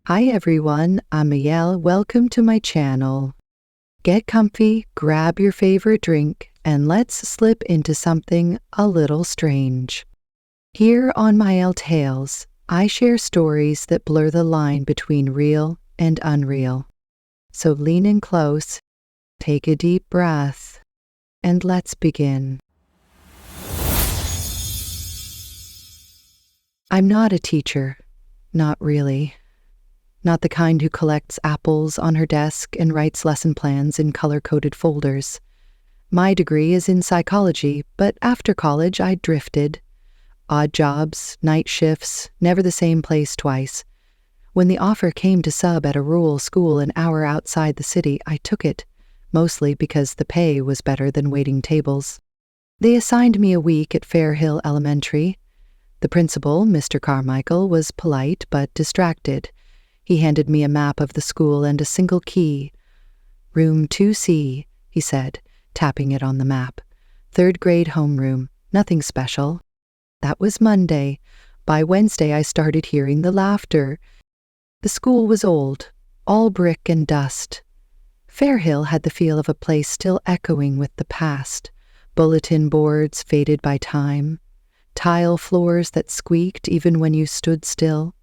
Hi everyone, I'm Myelle. Welcome to my channel. Get comfy, grab your favorite drink, and let's slip into something a little strange. Here on Myelle Tales, I share stories that blur the line between real and unreal. So lean in close, take a deep breath, and let's begin. I'm not a teacher, not really. Not the kind who collects apples on her desk and writes lesson plans in color-coded folders. My degree is in psychology, but after college I drifted. Odd jobs, night shifts, never the same place twice. When the offer came to sub at a rural school an hour outside the city, I took it, mostly because the pay was better than waiting tables. They assigned me a week at Fairhill Elementary. The principal, Mr. Carmichael, was polite but distracted. He handed me a map of the school and a single key. "Room 2C, he said, tapping it on the map. "Third grade homeroom, nothing special." That was Monday. By Wednesday I started hearing the laughter. The school was old, all brick and dust. Fairhill had the feel of a place still echoing with the past. Bulletin boards faded by time. Tile floors that squeaked even when you stood still.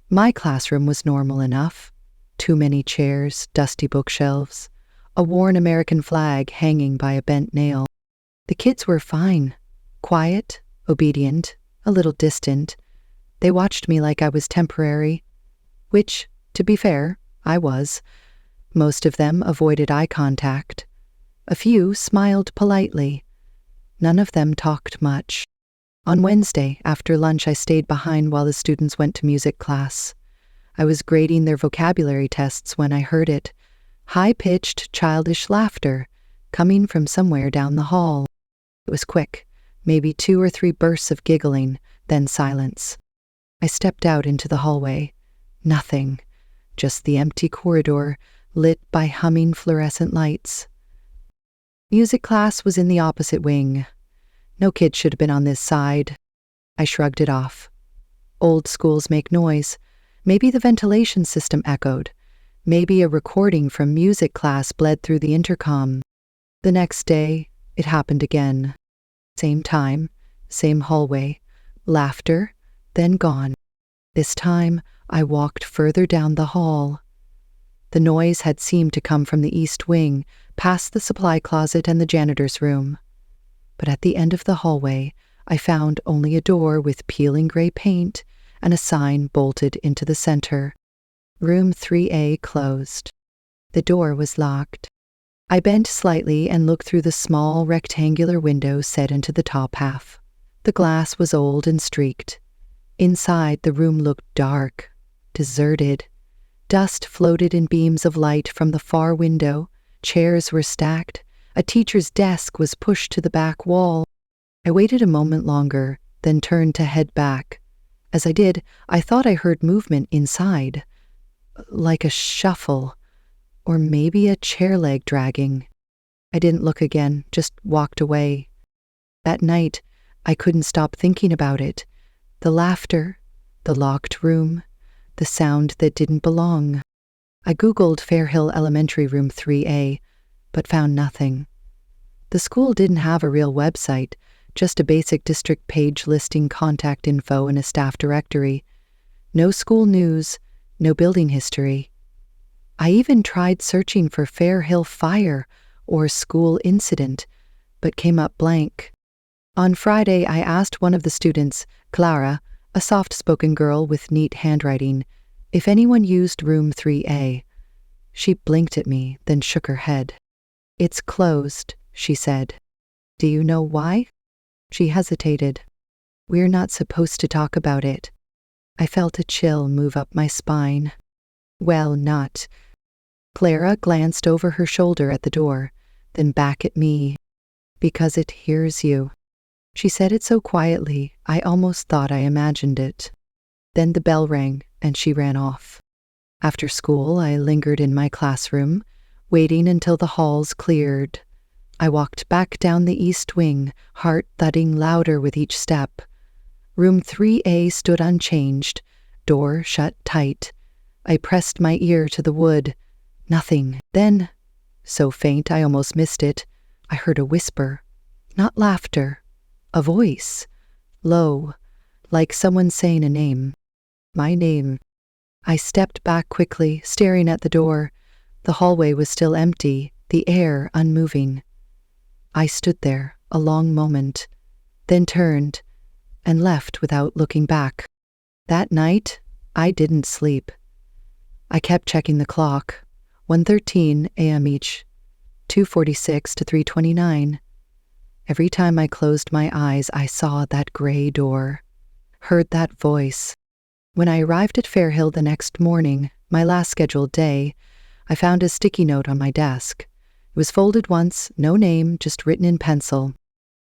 My classroom was normal enough. Too many chairs, dusty bookshelves, a worn American flag hanging by a bent nail. The kids were fine, quiet, obedient, a little distant. They watched me like I was temporary, which, to be fair, I was. Most of them avoided eye contact. A few smiled politely. None of them talked much. On Wednesday, after lunch, I stayed behind while the students went to music class. I was grading their vocabulary tests when I heard it. High-pitched, childish laughter, coming from somewhere down the hall. It was quick, maybe 2 or 3 bursts of giggling, then silence. I stepped out into the hallway. Nothing, just the empty corridor, lit by humming fluorescent lights. Music class was in the opposite wing. No kid should have been on this side. I shrugged it off. Old schools make noise. Maybe the ventilation system echoed. Maybe a recording from music class bled through the intercom. The next day, it happened again. Same time, same hallway. Laughter, then gone. This time, I walked further down the hall. The noise had seemed to come from the east wing, past the supply closet and the janitor's room. But at the end of the hallway, I found only a door with peeling gray paint and a sign bolted into the center. Room 3A closed. The door was locked. I bent slightly and looked through the small rectangular window set into the top half. The glass was old and streaked. Inside, the room looked dark, deserted. Dust floated in beams of light from the far window. Chairs were stacked. A teacher's desk was pushed to the back wall. I waited a moment longer, then turned to head back. As I did, I thought I heard movement inside, like a shuffle, or maybe a chair leg dragging. I didn't look again, just walked away. That night, I couldn't stop thinking about it. The laughter, the locked room, the sound that didn't belong. I Googled Fairhill Elementary Room 3A, but found nothing. The school didn't have a real website, just a basic district page listing contact info and a staff directory. No school news, no building history. I even tried searching for Fairhill Fire or school incident, but came up blank. On Friday, I asked one of the students, Clara, a soft-spoken girl with neat handwriting, if anyone used room 3A. She blinked at me, then shook her head. "It's closed," she said. "Do you know why?" She hesitated. "We're not supposed to talk about it." I felt a chill move up my spine. "Well, not." Clara glanced over her shoulder at the door, then back at me. "Because it hears you." She said it so quietly, I almost thought I imagined it. Then the bell rang, and she ran off. After school, I lingered in my classroom, waiting until the halls cleared. I walked back down the east wing, heart thudding louder with each step. Room 3A stood unchanged, door shut tight. I pressed my ear to the wood. Nothing. Then, so faint I almost missed it, I heard a whisper. Not laughter. A voice. Low, like someone saying a name. My name. I stepped back quickly, staring at the door. The hallway was still empty, the air unmoving. I stood there a long moment, then turned and left without looking back. That night, I didn't sleep. I kept checking the clock. 1:13 a.m. each, 2:46 to 3:29. Every time I closed my eyes, I saw that gray door, heard that voice. When I arrived at Fairhill the next morning, my last scheduled day, I found a sticky note on my desk. It was folded once, no name, just written in pencil.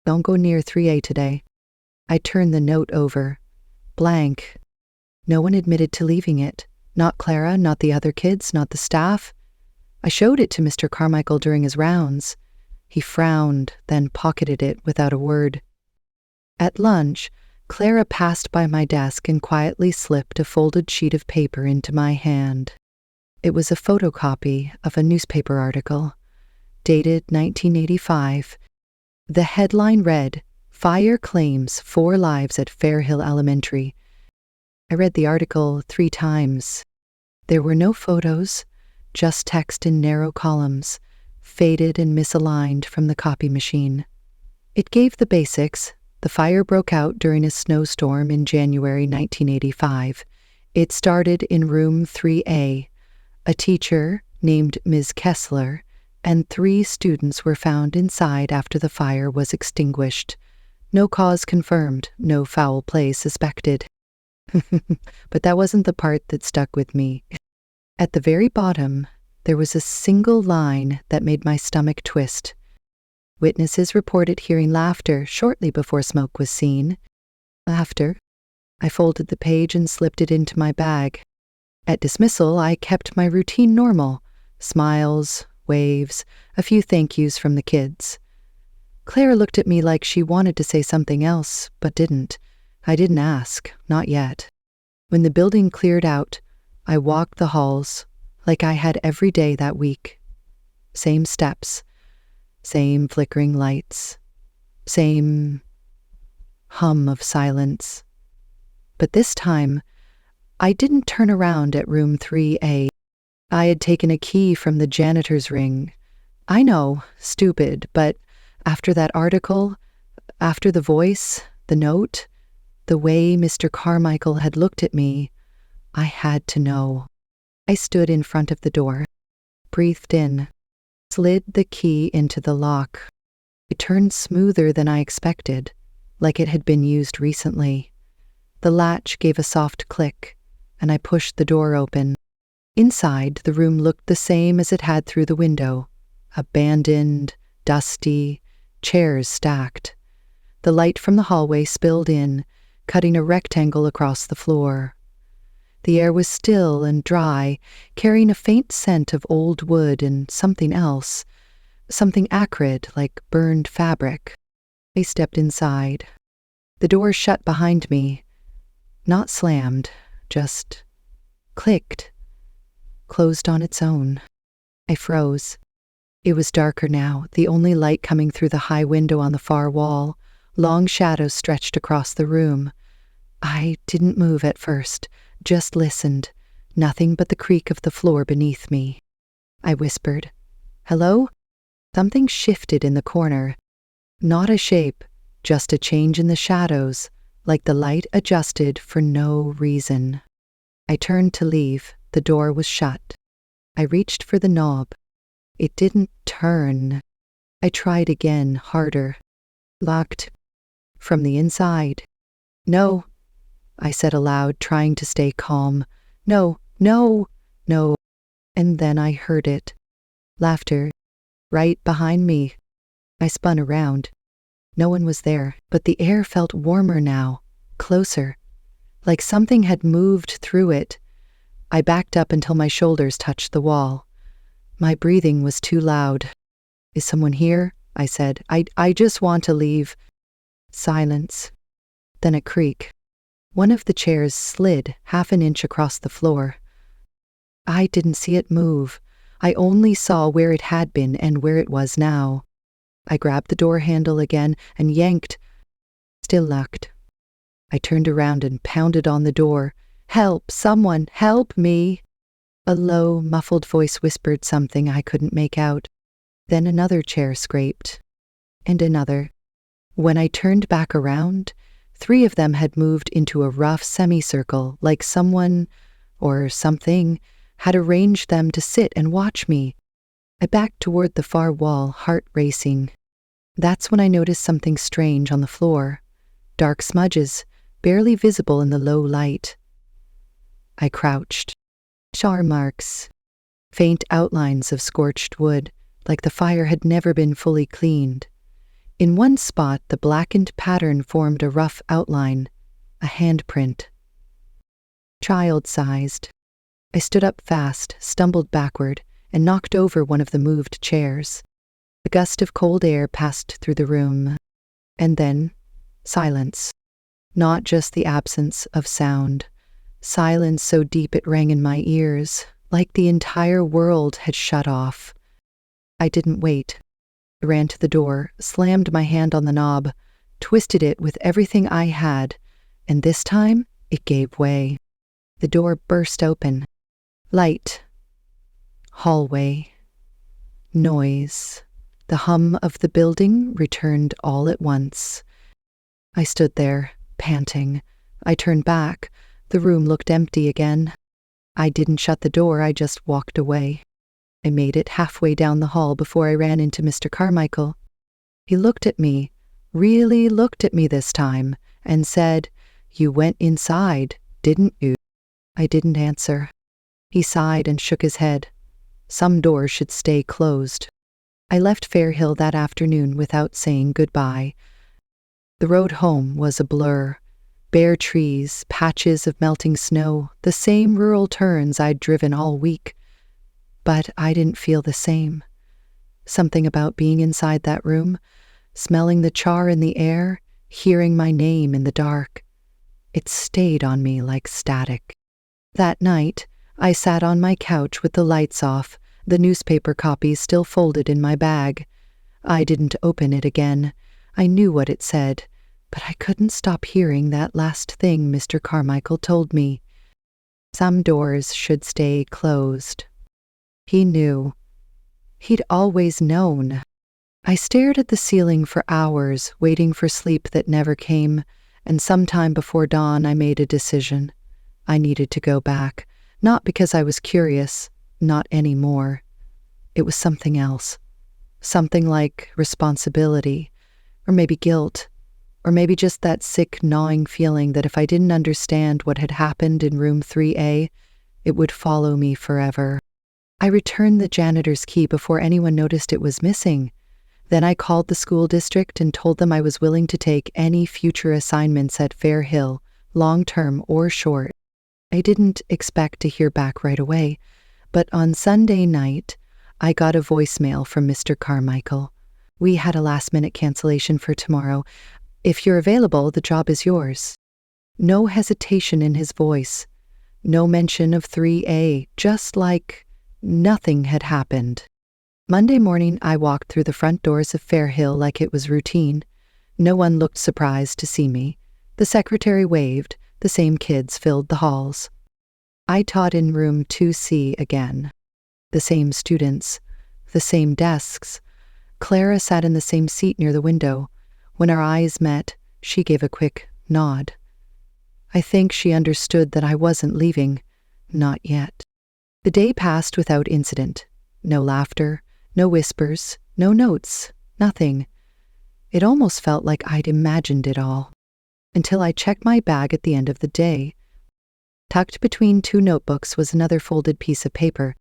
Don't go near 3A today. I turned the note over. Blank. No one admitted to leaving it. Not Clara, not the other kids, not the staff. I showed it to Mr. Carmichael during his rounds. He frowned, then pocketed it without a word. At lunch, Clara passed by my desk and quietly slipped a folded sheet of paper into my hand. It was a photocopy of a newspaper article, dated 1985. The headline read, "Fire Claims 4 Lives at Fairhill Elementary." I read the article 3 times. There were no photos, just text in narrow columns, faded and misaligned from the copy machine. It gave the basics. The fire broke out during a snowstorm in January 1985. It started in room 3A. A teacher, named Ms. Kessler, and 3 students were found inside after the fire was extinguished. No cause confirmed, no foul play suspected. But that wasn't the part that stuck with me. At the very bottom, there was a single line that made my stomach twist. Witnesses reported hearing laughter shortly before smoke was seen. Laughter. I folded the page and slipped it into my bag. At dismissal, I kept my routine normal. Smiles, waves, a few thank yous from the kids. Claire looked at me like she wanted to say something else, but didn't. I didn't ask, not yet. When the building cleared out, I walked the halls like I had every day that week. Same steps, same flickering lights, same hum of silence. But this time, I didn't turn around at room 3A. I had taken a key from the janitor's ring. I know, stupid, but after that article, after the voice, the note, the way Mr. Carmichael had looked at me, I had to know. I stood in front of the door, breathed in, slid the key into the lock. It turned smoother than I expected, like it had been used recently. The latch gave a soft click, and I pushed the door open. Inside, the room looked the same as it had through the window. Abandoned, dusty, chairs stacked. The light from the hallway spilled in, cutting a rectangle across the floor. The air was still and dry, carrying a faint scent of old wood and something else, something acrid like burned fabric. I stepped inside. The door shut behind me. Not slammed, just clicked, closed on its own. I froze. It was darker now, the only light coming through the high window on the far wall. Long shadows stretched across the room. I didn't move at first, just listened. Nothing but the creak of the floor beneath me. I whispered, "Hello?" Something shifted in the corner. Not a shape, just a change in the shadows, like the light adjusted for no reason. I turned to leave. The door was shut. I reached for the knob. It didn't turn. I tried again, harder. Locked. From the inside. "No," I said aloud, trying to stay calm. "No, no, no." And then I heard it. Laughter. Right behind me. I spun around. No one was there, but the air felt warmer now, closer, like something had moved through it. I backed up until my shoulders touched the wall. My breathing was too loud. "Is someone here?" I said. I just want to leave." Silence. Then a creak. One of the chairs slid half an inch across the floor. I didn't see it move. I only saw where it had been and where it was now. I grabbed the door handle again and yanked. Still locked. I turned around and pounded on the door. "Help! Someone! Help me!" A low, muffled voice whispered something I couldn't make out. Then another chair scraped. And another. When I turned back around, 3 of them had moved into a rough semicircle, like someone, or something, had arranged them to sit and watch me. I backed toward the far wall, heart racing. That's when I noticed something strange on the floor. Dark smudges, barely visible in the low light. I crouched. Char marks. Faint outlines of scorched wood, like the fire had never been fully cleaned. In one spot, the blackened pattern formed a rough outline, a handprint. Child-sized. I stood up fast, stumbled backward, and knocked over one of the moved chairs. A gust of cold air passed through the room. And then, silence. Not just the absence of sound. Silence so deep it rang in my ears, like the entire world had shut off. I didn't wait. I ran to the door, slammed my hand on the knob, twisted it with everything I had, and this time it gave way. The door burst open. Light. Hallway. Noise. The hum of the building returned all at once. I stood there, panting. I turned back. The room looked empty again. I didn't shut the door, I just walked away. I made it halfway down the hall before I ran into Mr. Carmichael. He looked at me, really looked at me this time, and said, "You went inside, didn't you?" I didn't answer. He sighed and shook his head. Some doors should stay closed. I left Fairhill that afternoon without saying goodbye. The road home was a blur. Bare trees, patches of melting snow, the same rural turns I'd driven all week. But I didn't feel the same. Something about being inside that room, smelling the char in the air, hearing my name in the dark. It stayed on me like static. That night, I sat on my couch with the lights off, the newspaper copies still folded in my bag. I didn't open it again. I knew what it said, but I couldn't stop hearing that last thing Mr. Carmichael told me. Some doors should stay closed. He knew. He'd always known. I stared at the ceiling for hours, waiting for sleep that never came, and sometime before dawn I made a decision. I needed to go back, not because I was curious, not anymore. It was something else. Something like responsibility, or maybe guilt, or maybe just that sick, gnawing feeling that if I didn't understand what had happened in room 3A, it would follow me forever. I returned the janitor's key before anyone noticed it was missing. Then I called the school district and told them I was willing to take any future assignments at Fairhill, long-term or short. I didn't expect to hear back right away, but on Sunday night, I got a voicemail from Mr. Carmichael. "We had a last-minute cancellation for tomorrow. If you're available, the job is yours." No hesitation in his voice. No mention of 3A, just like nothing had happened. Monday morning, I walked through the front doors of Fairhill like it was routine. No one looked surprised to see me. The secretary waved. The same kids filled the halls. I taught in room 2C again. The same students. The same desks. Clara sat in the same seat near the window. When our eyes met, she gave a quick nod. I think she understood that I wasn't leaving. Not yet. The day passed without incident. No laughter, no whispers, no notes, nothing. It almost felt like I'd imagined it all. Until I checked my bag at the end of the day. Tucked between 2 notebooks was another folded piece of paper.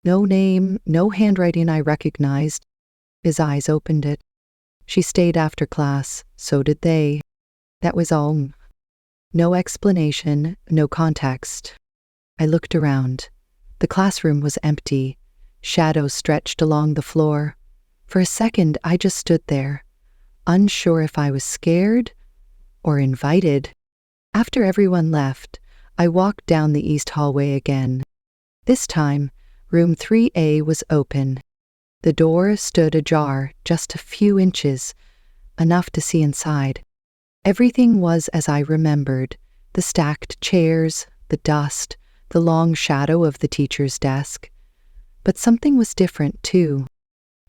No name, no handwriting I recognized. His eyes opened it. She stayed after class, so did they. That was all. No explanation, no context. I looked around. The classroom was empty. Shadows stretched along the floor. For a second, I just stood there, unsure if I was scared or invited. After everyone left, I walked down the east hallway again. This time, room 3A was open. The door stood ajar just a few inches, enough to see inside. Everything was as I remembered: the stacked chairs, the dust, the long shadow of the teacher's desk. But something was different, too.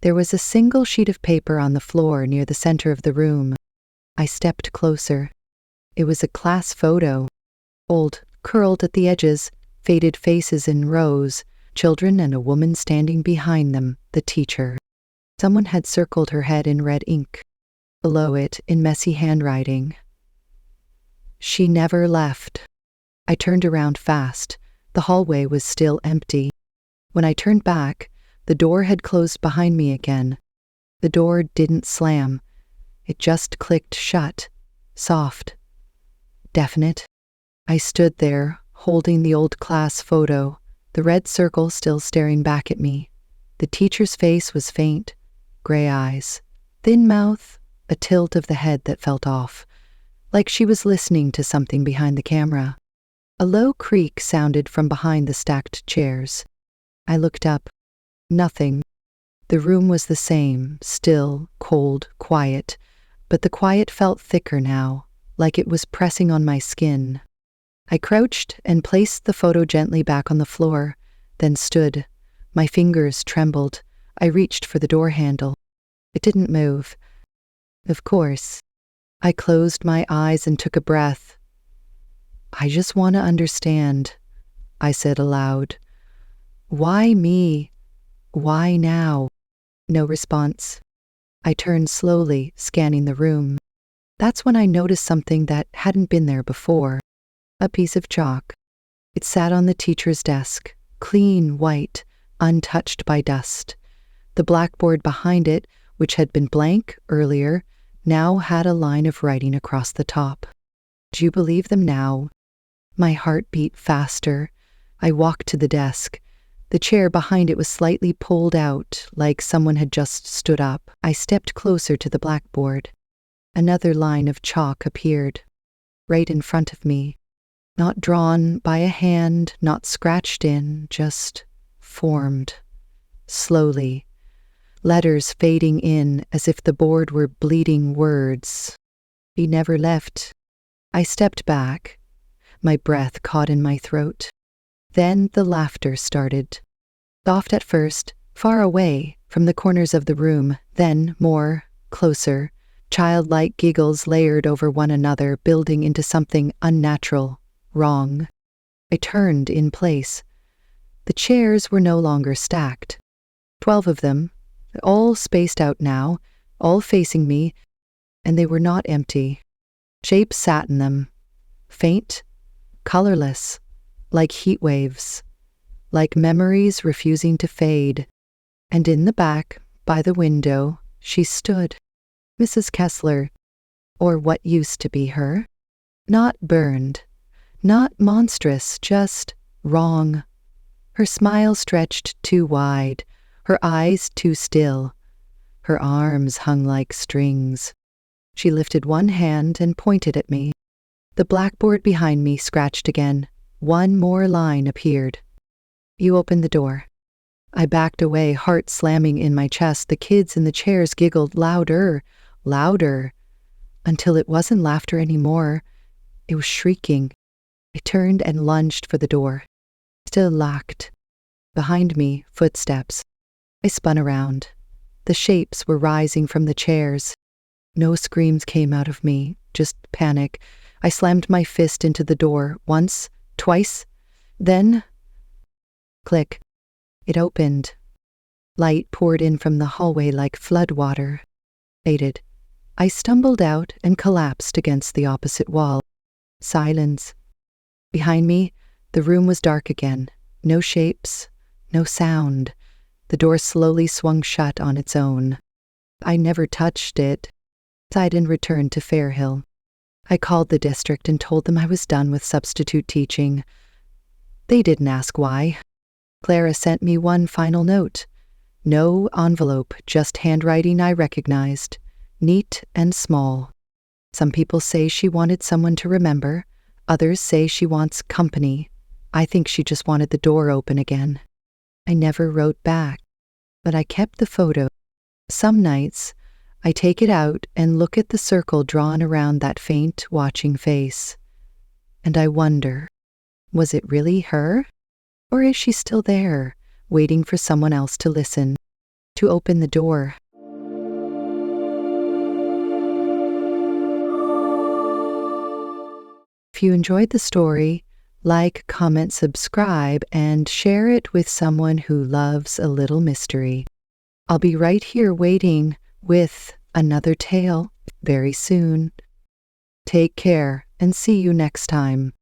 There was a single sheet of paper on the floor near the center of the room. I stepped closer. It was a class photo. Old, curled at the edges, faded faces in rows, children and a woman standing behind them, the teacher. Someone had circled her head in red ink. Below it, in messy handwriting, "She never left." I turned around fast. The hallway was still empty. When I turned back, the door had closed behind me again. The door didn't slam. It just clicked shut, soft, definite. I stood there, holding the old class photo, the red circle still staring back at me. The teacher's face was faint, gray eyes, thin mouth, a tilt of the head that felt off, like she was listening to something behind the camera. A low creak sounded from behind the stacked chairs. I looked up. Nothing. The room was the same, still, cold, quiet, but the quiet felt thicker now, like it was pressing on my skin. I crouched and placed the photo gently back on the floor, then stood. My fingers trembled. I reached for the door handle. It didn't move. Of course. I closed my eyes and took a breath. "I just want to understand," I said aloud. "Why me? Why now?" No response. I turned slowly, scanning the room. That's when I noticed something that hadn't been there before. A piece of chalk. It sat on the teacher's desk, clean white, untouched by dust. The blackboard behind it, which had been blank earlier, now had a line of writing across the top. "Do you believe them now?" My heart beat faster. I walked to the desk. The chair behind it was slightly pulled out, like someone had just stood up. I stepped closer to the blackboard. Another line of chalk appeared, right in front of me. Not drawn by a hand, not scratched in, just formed. Slowly. Letters fading in as if the board were bleeding words. "He never left." I stepped back. My breath caught in my throat. Then the laughter started. Soft at first, far away, from the corners of the room, then more, closer. Childlike giggles layered over one another, building into something unnatural, wrong. I turned in place. The chairs were no longer stacked. 12 of them, all spaced out now, all facing me, and they were not empty. Shapes sat in them, faint, colorless, like heat waves, like memories refusing to fade. And in the back, by the window, she stood, Mrs. Kessler, or what used to be her. Not burned, not monstrous, just wrong. Her smile stretched too wide, her eyes too still. Her arms hung like strings. She lifted one hand and pointed at me. The blackboard behind me scratched again. One more line appeared. "You opened the door." I backed away, heart slamming in my chest. The kids in the chairs giggled louder, louder, until it wasn't laughter anymore. It was shrieking. I turned and lunged for the door. Still locked. Behind me, footsteps. I spun around. The shapes were rising from the chairs. No screams came out of me, just panic. I slammed my fist into the door, once, twice, then... Click. It opened. Light poured in from the hallway like floodwater. Faded. I stumbled out and collapsed against the opposite wall. Silence. Behind me, the room was dark again. No shapes, no sound. The door slowly swung shut on its own. I never touched it. Sidon returned to Fairhill. I called the district and told them I was done with substitute teaching. They didn't ask why. Clara sent me one final note. No envelope, just handwriting I recognized. Neat and small. Some people say she wanted someone to remember. Others say she wants company. I think she just wanted the door open again. I never wrote back, but I kept the photo. Some nights, I take it out and look at the circle drawn around that faint, watching face. And I wonder, was it really her? Or is she still there, waiting for someone else to listen, to open the door? If you enjoyed the story, like, comment, subscribe, and share it with someone who loves a little mystery. I'll be right here waiting with another tale very soon. Take care and see you next time.